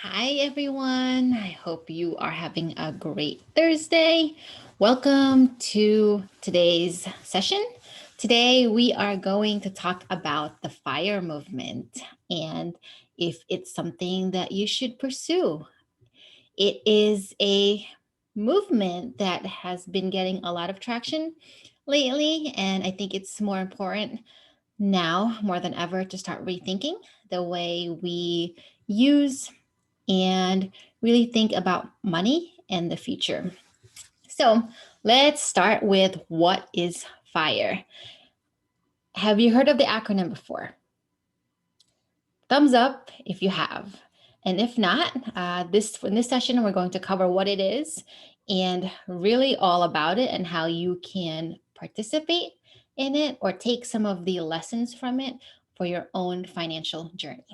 Hi, everyone. I hope you are having a great Thursday. Welcome to today's session. Today, we are going to talk about the FIRE movement and if it's something that you should pursue. It is a movement that has been getting a lot of traction lately, and I think it's more important now more than ever to start rethinking the way we use and really think about money and the future. So let's start with what is FIRE? Have you heard of the acronym before? Thumbs up if you have. And if not, in this session, we're going to cover what it is and really all about it and how you can participate in it or take some of the lessons from it for your own financial journey.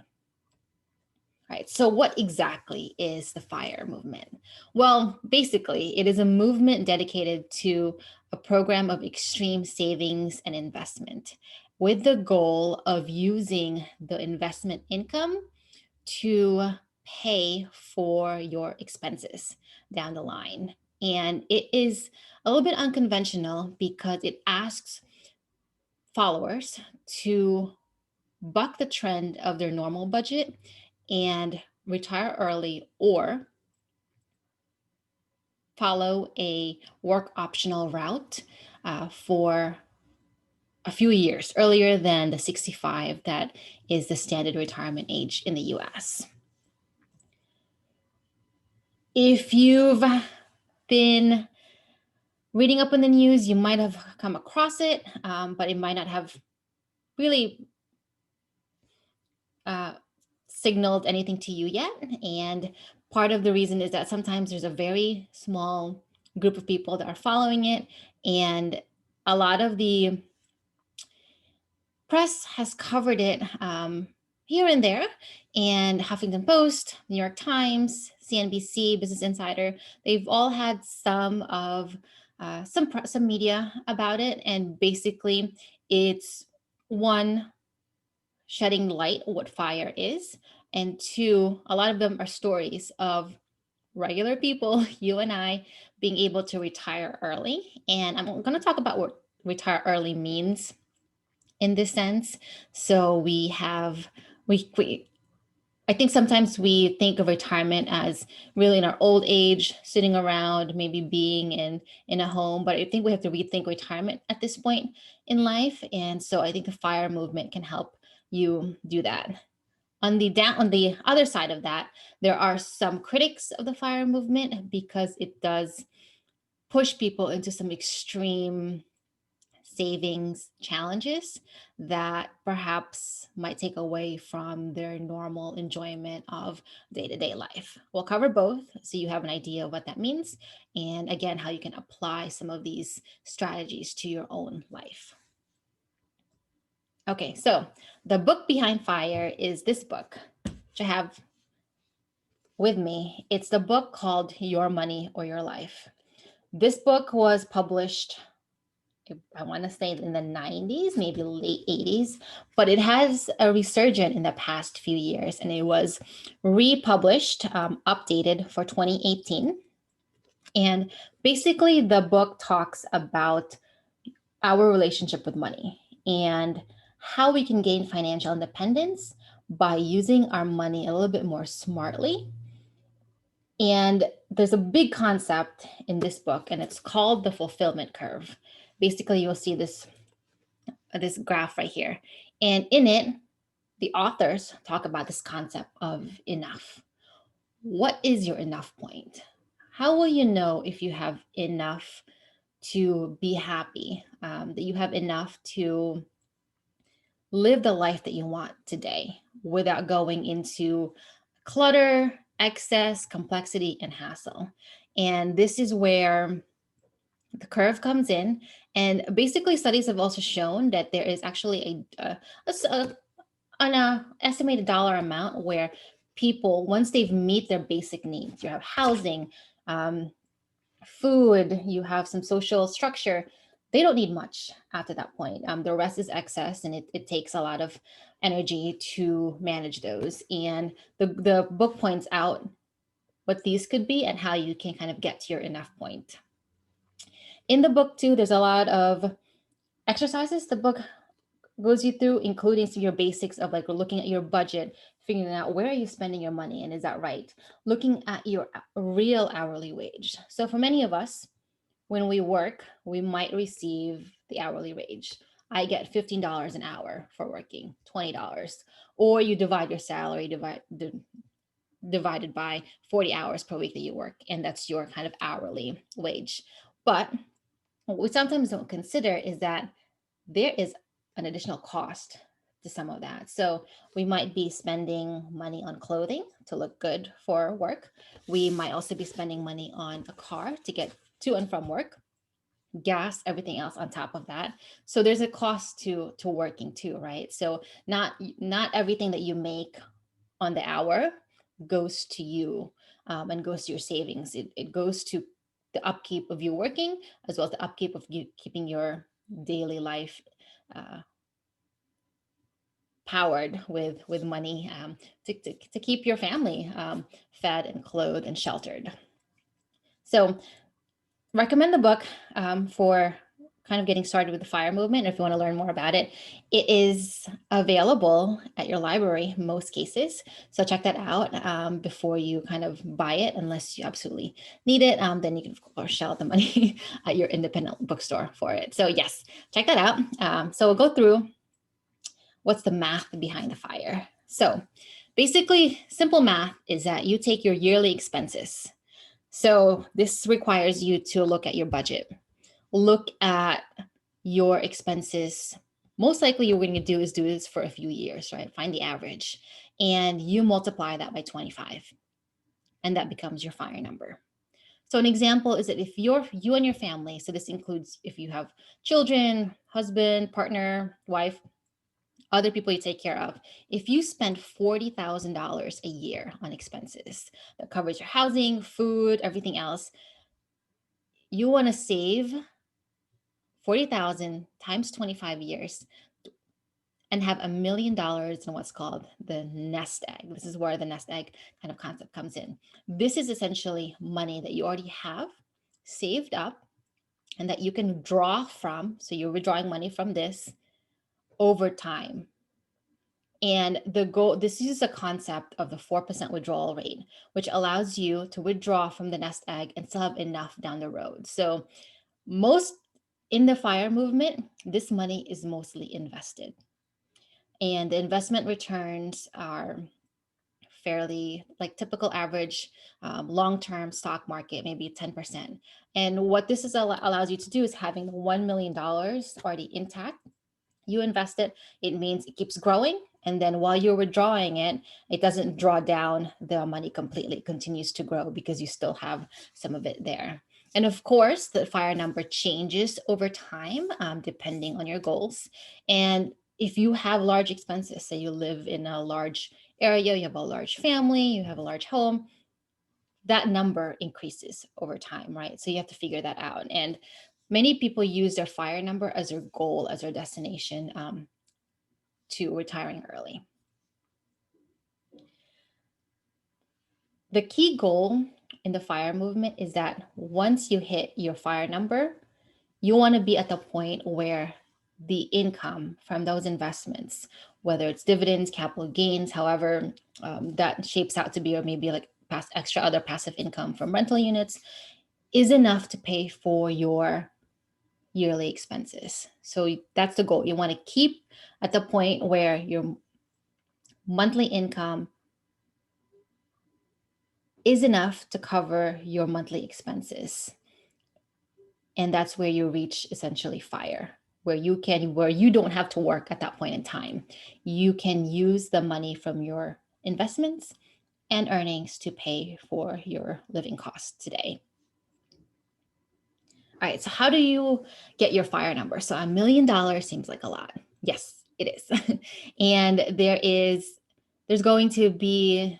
Right. So, what exactly is the FIRE movement? Well, basically, it is a movement dedicated to a program of extreme savings and investment with the goal of using the investment income to pay for your expenses down the line. And it is a little bit unconventional because it asks followers to buck the trend of their normal budget and retire early or follow a work optional route for a few years earlier than the 65 that is the standard retirement age in the US. If you've been reading up on the news, you might have come across it, but it might not have really uh, signaled anything to you yet. And part of the reason is that sometimes there's a very small group of people that are following it. And a lot of the press has covered it here and there. And Huffington Post, New York Times, CNBC, Business Insider, they've all had some media about it. And basically, it's one, shedding light on what FIRE is. And two, a lot of them are stories of regular people, you and I, being able to retire early. And I'm going to talk about what retire early means in this sense. So we I think sometimes we think of retirement as really in our old age, sitting around, maybe being in a home. But I think we have to rethink retirement at this point in life. And so I think the FIRE movement can help you do that. On the other side of that, there are some critics of the FIRE movement because it does push people into some extreme savings challenges that perhaps might take away from their normal enjoyment of day-to-day life. We'll cover both so you have an idea of what that means and again how you can apply some of these strategies to your own life. Okay, so the book behind FIRE is this book, which I have with me. It's the book called Your Money or Your Life. This book was published, I want to say in the 90s, maybe late 80s, but it has a resurgence in the past few years and it was republished, updated for 2018. And basically, the book talks about our relationship with money and how we can gain financial independence by using our money a little bit more smartly. And there's a big concept in this book, and it's called the fulfillment curve. Basically, you'll see this graph right here. And in it, the authors talk about this concept of enough. What is your enough point? How will you know if you have enough to be happy, that you have enough to live the life that you want today without going into clutter, excess, complexity, and hassle? And this is where the curve comes in. And basically, studies have also shown that there is actually an estimated dollar amount where people, once they've meet their basic needs, you have housing, food, you have some social structure, they don't need much after that point. The rest is excess, and it takes a lot of energy to manage those. And the book points out what these could be and how you can kind of get to your enough point. In the book too, there's a lot of exercises the book goes you through, including some of your basics of like looking at your budget, figuring out where are you spending your money and is that right? Looking at your real hourly wage. So for many of us, when we work, we might receive the hourly wage. I get $15 an hour for working, $20. Or you divide your salary divided by 40 hours per week that you work, and that's your kind of hourly wage. But what we sometimes don't consider is that there is an additional cost to some of that. So we might be spending money on clothing to look good for work. We might also be spending money on a car to get to and from work, gas, everything else on top of that. So there's a cost to working too, right? So not everything that you make on the hour goes to you, and goes to your savings. It goes to the upkeep of you working, as well as the upkeep of you keeping your daily life uh, powered with money, to keep your family fed and clothed and sheltered. So recommend the book for kind of getting started with the FIRE movement. If you want to learn more about it, it is available at your library in most cases. So check that out before you kind of buy it, unless you absolutely need it. Then you can, of course, shell out the money at your independent bookstore for it. So yes, check that out. So we'll go through what's the math behind the FIRE. So basically, simple math is that you take your yearly expenses. So this requires you to look at your budget, look at your expenses. Most likely you're going to do this for a few years, right? Find the average and you multiply that by 25 and that becomes your FIRE number. So an example is that if you and your family, so this includes if you have children, husband, partner, wife, other people you take care of, if you spend $40,000 a year on expenses that covers your housing, food, everything else, you want to save 40,000 times 25 years and have $1 million in what's called the nest egg. This is where the nest egg kind of concept comes in. This is essentially money that you already have saved up and that you can draw from. So you're withdrawing money from this over time. And the goal, this is a concept of the 4% withdrawal rate, which allows you to withdraw from the nest egg and still have enough down the road. So most in the FIRE movement, this money is mostly invested. And the investment returns are fairly like typical average long-term stock market, maybe 10%. And what this allows you to do is having the $1 million already intact. You invest it, it means it keeps growing. And then while you're withdrawing it, it doesn't draw down the money completely. It continues to grow because you still have some of it there. And of course, the FIRE number changes over time, depending on your goals. And if you have large expenses, say you live in a large area, you have a large family, you have a large home, that number increases over time, right? So you have to figure that out. And many people use their FIRE number as their goal, as their destination to retiring early. The key goal in the FIRE movement is that once you hit your FIRE number, you want to be at the point where the income from those investments, whether it's dividends, capital gains, however that shapes out to be, or maybe like extra other passive income from rental units, is enough to pay for your yearly expenses. So that's the goal. You want to keep at the point where your monthly income is enough to cover your monthly expenses. And that's where you reach essentially FIRE, where you don't have to work at that point in time. You can use the money from your investments and earnings to pay for your living costs today. All right, so how do you get your FIRE number? So $1 million seems like a lot. Yes, it is. And there's going to be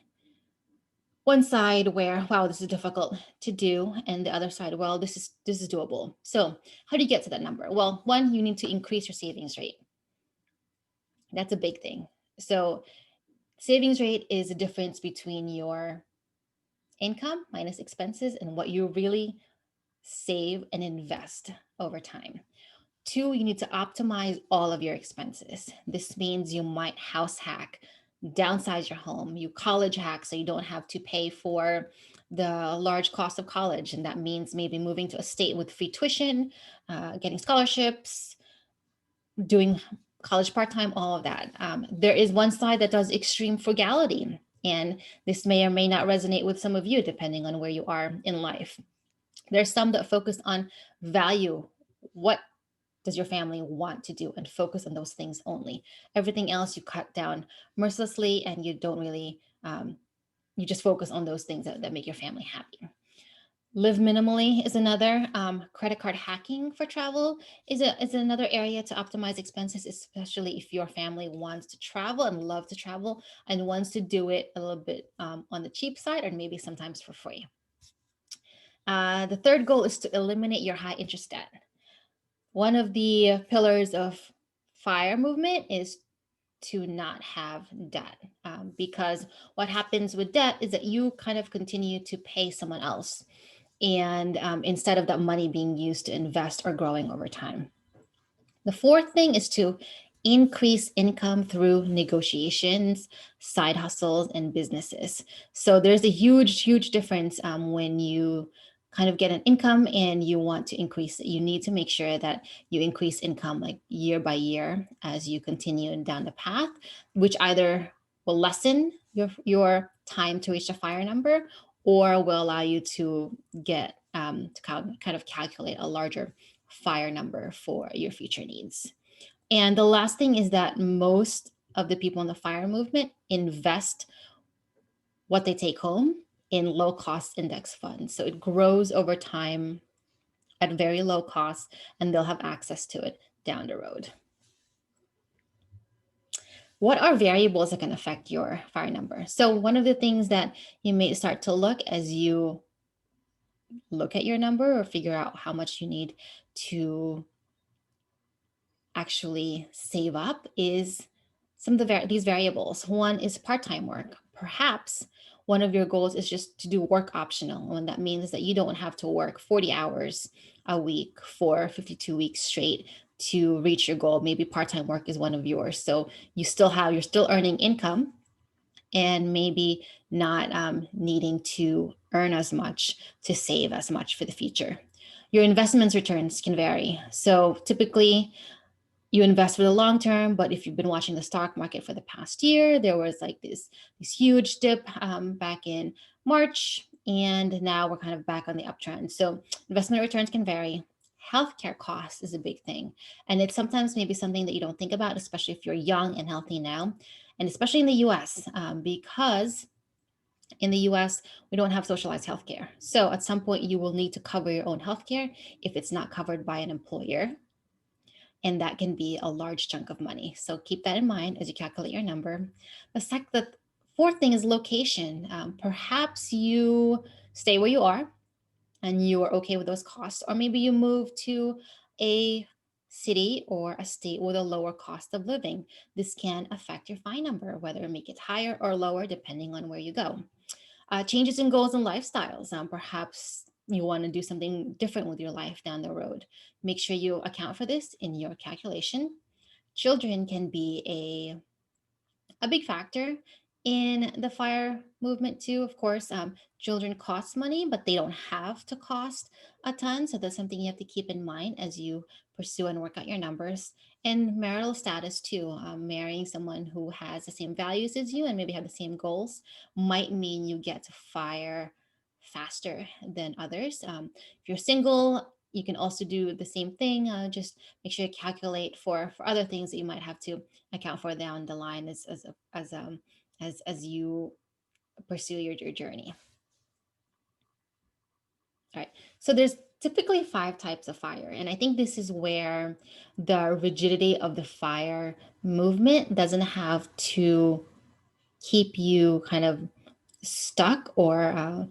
one side where, wow, this is difficult to do, and the other side, well, this is doable. So how do you get to that number? Well, one, you need to increase your savings rate. That's a big thing. So savings rate is the difference between your income minus expenses and what you really save and invest over time. Two, you need to optimize all of your expenses. This means you might house hack, downsize your home, you college hack so you don't have to pay for the large cost of college. And that means maybe moving to a state with free tuition, getting scholarships, doing college part time, all of that. There is one side that does extreme frugality, and this may or may not resonate with some of you depending on where you are in life. There's some that focus on value. What does your family want to do, and focus on those things only? Everything else you cut down mercilessly, and you don't really, you just focus on those things that make your family happy. Live minimally is another. Credit card hacking for travel is another area to optimize expenses, especially if your family wants to travel and love to travel and wants to do it a little bit on the cheap side, or maybe sometimes for free. The third goal is to eliminate your high interest debt. One of the pillars of FIRE movement is to not have debt, because what happens with debt is that you kind of continue to pay someone else, and instead of that money being used to invest or growing over time. The fourth thing is to increase income through negotiations, side hustles, and businesses. So there's a huge difference when you kind of get an income and you want to increase it. You need to make sure that you increase income like year by year as you continue down the path, which either will lessen your time to reach a FIRE number, or will allow you to get to kind of calculate a larger FIRE number for your future needs. And the last thing is that most of the people in the FIRE movement invest what they take home in low cost index funds. So it grows over time at very low cost, and they'll have access to it down the road. What are variables that can affect your FIRE number? So one of the things that you may start to look as you look at your number or figure out how much you need to actually save up is some of these variables. One is part-time work. Perhaps one of your goals is just to do work optional, and that means that you don't have to work 40 hours a week for 52 weeks straight to reach your goal. Maybe part-time work is one of yours. So you're still earning income, and maybe not needing to earn as much to save as much for the future. Your investments returns can vary. So typically you invest for the long term, but if you've been watching the stock market for the past year, there was like this huge dip back in March, and now we're kind of back on the uptrend. So investment returns can vary. Healthcare costs is a big thing, and it's sometimes maybe something that you don't think about, especially if you're young and healthy now, and especially in the U.S. Because in the US, we don't have socialized healthcare. So at some point, you will need to cover your own healthcare if it's not covered by an employer, and that can be a large chunk of money. So keep that in mind as you calculate your number. The fourth thing is location. Perhaps you stay where you are and you are okay with those costs, or maybe you move to a city or a state with a lower cost of living. This can affect your FIRE number, whether it make it higher or lower depending on where you go. Changes in goals and lifestyles. Perhaps you want to do something different with your life down the road. Make sure you account for this in your calculation. Children can be a big factor in the FIRE movement too. Of course, children cost money, but they don't have to cost a ton. So that's something you have to keep in mind as you pursue and work out your numbers. And marital status too. Marrying someone who has the same values as you and maybe have the same goals might mean you get to FIRE faster than others. If you're single, you can also do the same thing. Just make sure you calculate for other things that you might have to account for down the line as you pursue your journey. All right. So there's typically 5 types of FIRE, and I think this is where the rigidity of the FIRE movement doesn't have to keep you kind of stuck or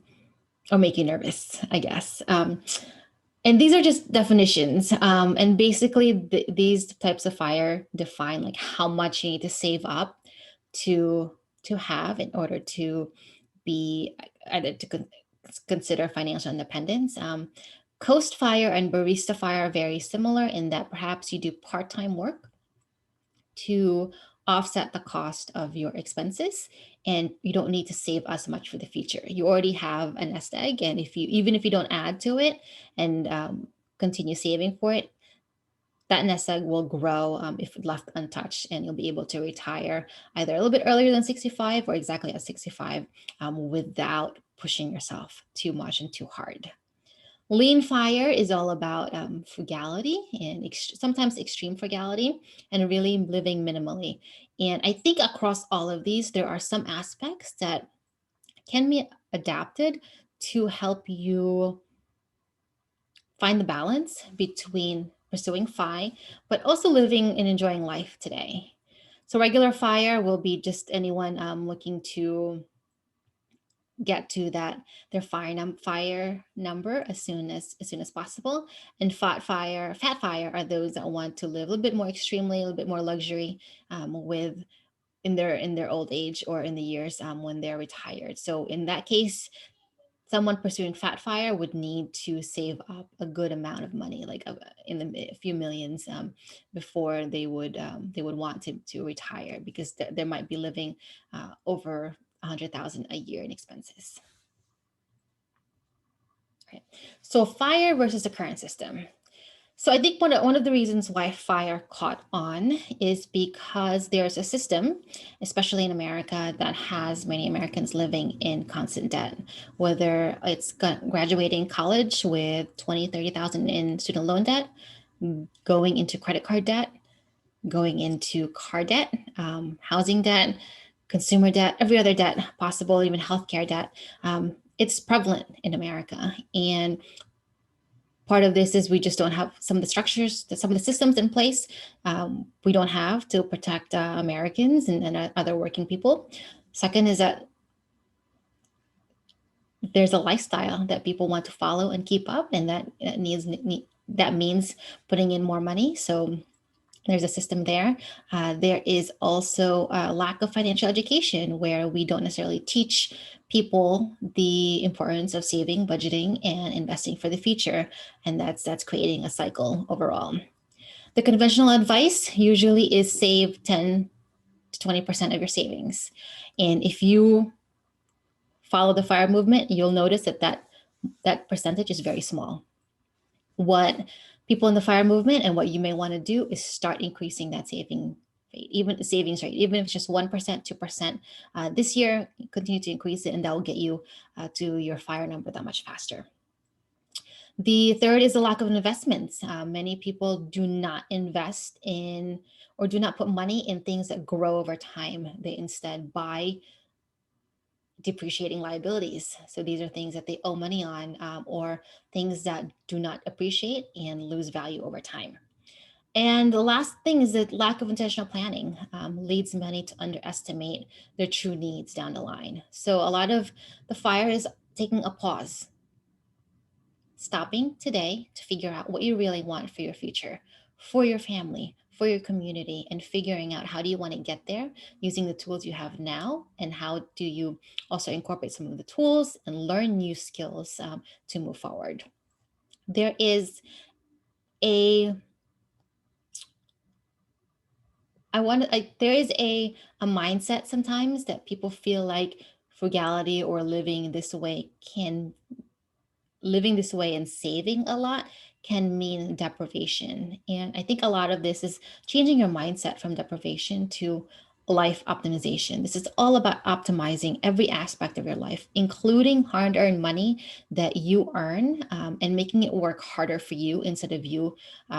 make you nervous, I guess. And these are just definitions. And basically, these types of FIRE define like how much you need to save up to have in order to be either to consider financial independence. Coast Fire and Barista Fire are very similar in that perhaps you do part-time work to offset the cost of your expenses, and you don't need to save as much for the future. You already have a nest egg, and even if you don't add to it and continue saving for it, that nest egg will grow if left untouched, and you'll be able to retire either a little bit earlier than 65 or exactly at 65 without pushing yourself too much and too hard. Lean Fire is all about frugality and sometimes extreme frugality and really living minimally. And I think across all of these, there are some aspects that can be adapted to help you find the balance between pursuing FI, but also living and enjoying life today. So regular FIRE will be just anyone looking to get to that their fire number as soon as possible. And fat fire are those that want to live a little bit more extremely, a little bit more luxury with in their old age or in the years when they're retired. So in that case, someone pursuing fat fire would need to save up a good amount of money, like a few millions, before they would want to retire, because they might be living over 100,000 a year in expenses. Okay. So fire versus the current system. So I think one of the reasons why fire caught on is because there's a system, especially in America, that has many Americans living in constant debt, whether it's graduating college with 20, 30,000 in student loan debt, going into credit card debt, going into car debt, housing debt, consumer debt, every other debt possible, even healthcare debt. It's prevalent in America. And part of this is we just don't have some of the structures, some of the systems in place. We don't have to protect Americans and other working people. Second is that there's a lifestyle that people want to follow and keep up, and that means putting in more money. So there's a system there. There is also a lack of financial education, where we don't necessarily teach people the importance of saving, budgeting, and investing for the future. And that's creating a cycle overall. The conventional advice usually is save 10 to 20% of your savings. And if you follow the FIRE movement, you'll notice that percentage is very small. What people in the FIRE movement and what you may want to do is start increasing that saving rate, even the savings rate, even if it's just 1%, 2%. This year, continue to increase it, and that will get you to your FIRE number that much faster. The third is the lack of investments. Many people do not invest in or do not put money in things that grow over time. They instead buy depreciating liabilities. So these are things that they owe money on, or things that do not appreciate and lose value over time. And the last thing is that lack of intentional planning leads many to underestimate their true needs down the line. So a lot of the FIRE is taking a pause, stopping today to figure out what you really want for your future, for your family, for your community, and figuring out how do you want to get there using the tools you have now, and how do you also incorporate some of the tools and learn new skills to move forward. There is there is a mindset sometimes that people feel like frugality or living this way and saving a lot can mean deprivation. And I think a lot of this is changing your mindset from deprivation to life optimization. This is all about optimizing every aspect of your life, including hard-earned money that you earn, and making it work harder for you instead of you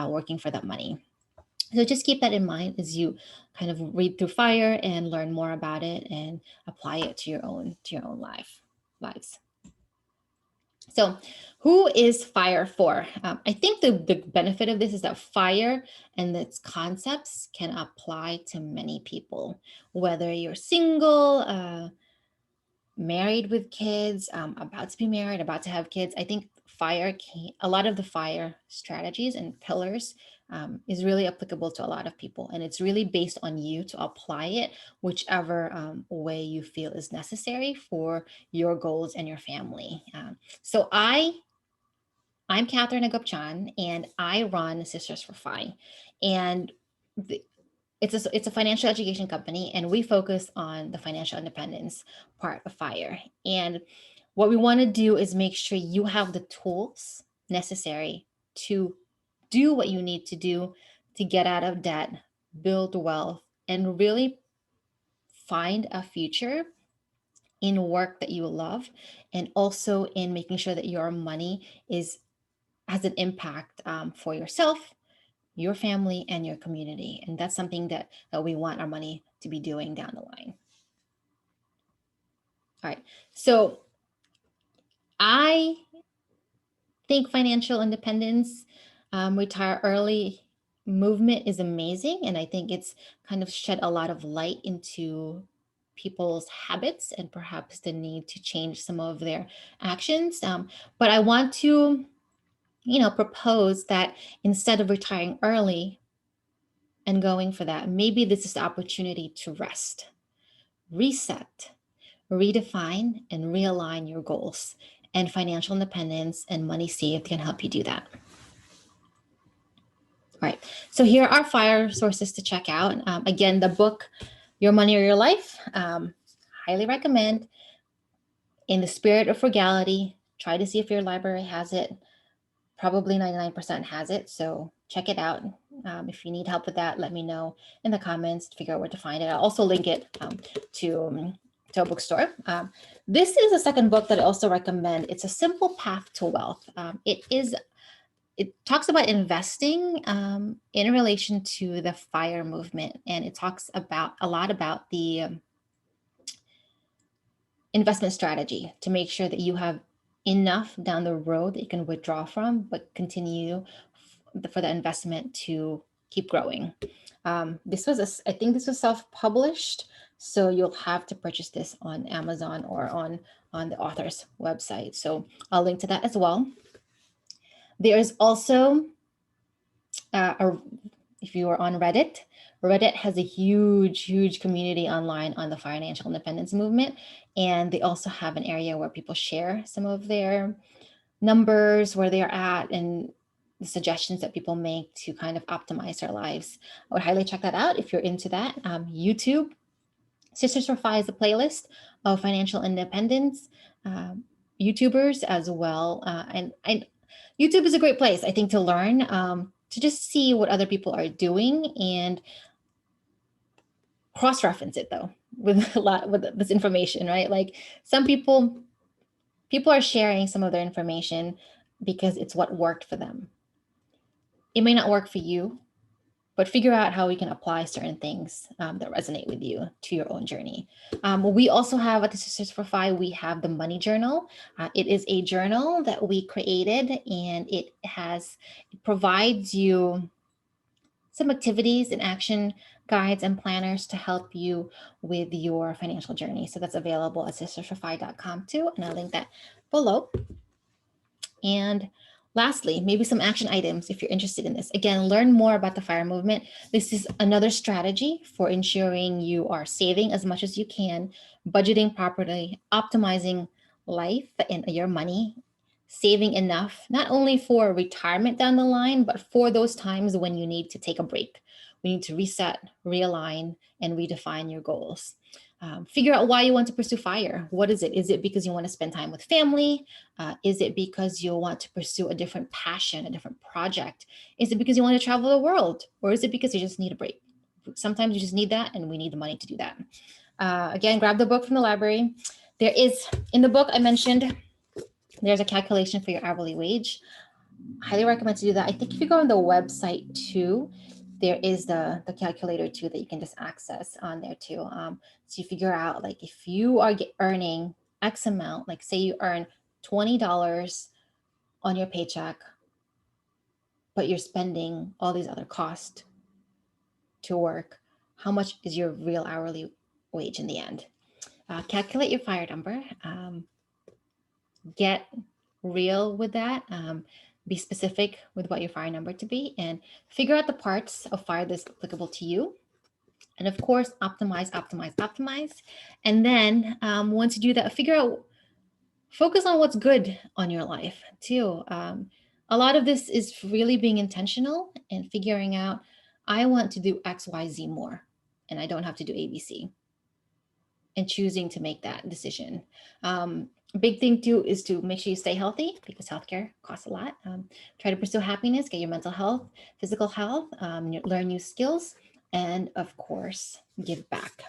working for that money. So just keep that in mind as you kind of read through FIRE and learn more about it and apply it to your own lives. So who is FIRE for? I think the benefit of this is that FIRE and its concepts can apply to many people, whether you're single, married with kids, about to be married, about to have kids. I think a lot of the FIRE strategies and pillars is really applicable to a lot of people. And it's really based on you to apply it whichever way you feel is necessary for your goals and your family. I'm Catherine Agupchan, and I run Sisters for Fi. And the, it's a financial education company, and we focus on the financial independence part of FIRE. And what we want to do is make sure you have the tools necessary to do what you need to do to get out of debt, build wealth, and really find a future in work that you love, and also in making sure that your money has an impact for yourself, your family, and your community. And that's something that we want our money to be doing down the line. All right. So I think financial independence, retire early movement is amazing. And I think it's kind of shed a lot of light into people's habits and perhaps the need to change some of their actions. But I want to, propose that instead of retiring early and going for that, maybe this is the opportunity to rest, reset, redefine, and realign your goals. And financial independence and money saved can help you do that. All right. So here are FIRE sources to check out. Again, the book, Your Money or Your Life, highly recommend. In the Spirit of Frugality, try to see if your library has it. Probably 99% has it. So check it out. If you need help with that, let me know in the comments to figure out where to find it. I'll also link it to a bookstore. This is a second book that I also recommend. It's A Simple Path to Wealth. It talks about investing in relation to the FIRE movement, and it talks about a lot about the investment strategy to make sure that you have enough down the road that you can withdraw from, but continue for the investment to keep growing. I think this was self-published, so you'll have to purchase this on Amazon or on the author's website. So I'll link to that as well. There is also, if you are on Reddit, Reddit has a huge, huge community online on the financial independence movement. And they also have an area where people share some of their numbers, where they're at, and the suggestions that people make to kind of optimize their lives. I would highly check that out if you're into that. YouTube, Sisters for Fi is a playlist of financial independence YouTubers as well. And YouTube is a great place, I think, to learn, to just see what other people are doing and cross-reference it though with this information, right? Like some people are sharing some of their information because it's what worked for them. It may not work for you, but figure out how we can apply certain things that resonate with you to your own journey. We also have at the Sisters for Fi, we have the Money Journal. It is a journal that we created, and it provides you some activities and action guides and planners to help you with your financial journey. So that's available at sistersforfi.com too, and I'll link that below. And lastly, maybe some action items if you're interested in this. Again, learn more about the FIRE movement. This is another strategy for ensuring you are saving as much as you can, budgeting properly, optimizing life and your money, saving enough, not only for retirement down the line, but for those times when you need to take a break. We need to reset, realign, and redefine your goals. Figure out why you want to pursue FIRE. What is it? Is it because you want to spend time with family? Is it because you want to pursue a different passion, a different project? Is it because you want to travel the world? Or is it because you just need a break? Sometimes you just need that, and we need the money to do that. Again, grab the book from the library. There is, in the book I mentioned, there's a calculation for your hourly wage. Highly recommend to do that. I think if you go on the website too, there is the calculator too that you can just access on there too. So you figure out, like, if you are earning X amount, like say you earn $20 on your paycheck, but you're spending all these other costs to work, how much is your real hourly wage in the end? Calculate your FIRE number. Get real with that. be specific with what your fire number to be, and figure out the parts of fire that's applicable to you. And of course, optimize, optimize, optimize. And then once you do that, focus on what's good on your life too. A lot of this is really being intentional and figuring out, I want to do X, Y, Z more, and I don't have to do ABC, and choosing to make that decision. Big thing too is to make sure you stay healthy, because healthcare costs a lot. Try to pursue happiness, get your mental health, physical health, learn new skills, and of course, give back.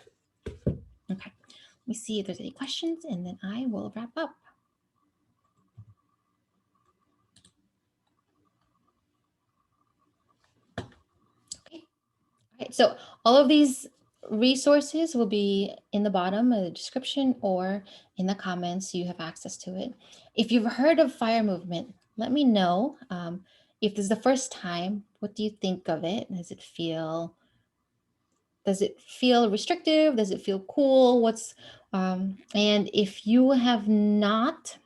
Okay, let me see if there's any questions, and then I will wrap up. Okay, all right, so all of these resources will be in the bottom of the description or in the comments, so you have access to it. If you've heard of fire movement, let me know. If this is the first time, what do you think of it? Does it feel restrictive? Does it feel cool? And if you have not,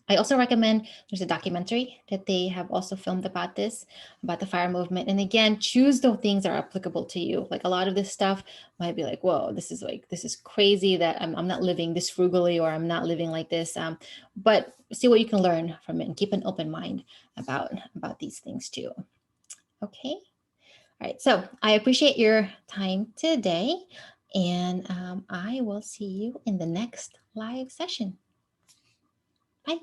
I also recommend, there's a documentary that they have also filmed about this, about the fire movement. And again, choose the things that are applicable to you. Like a lot of this stuff might be like, whoa, this is crazy that I'm not living this frugally, or I'm not living like this. But see what you can learn from it, and keep an open mind about these things too. Okay. All right. So I appreciate your time today, and I will see you in the next live session. Bye.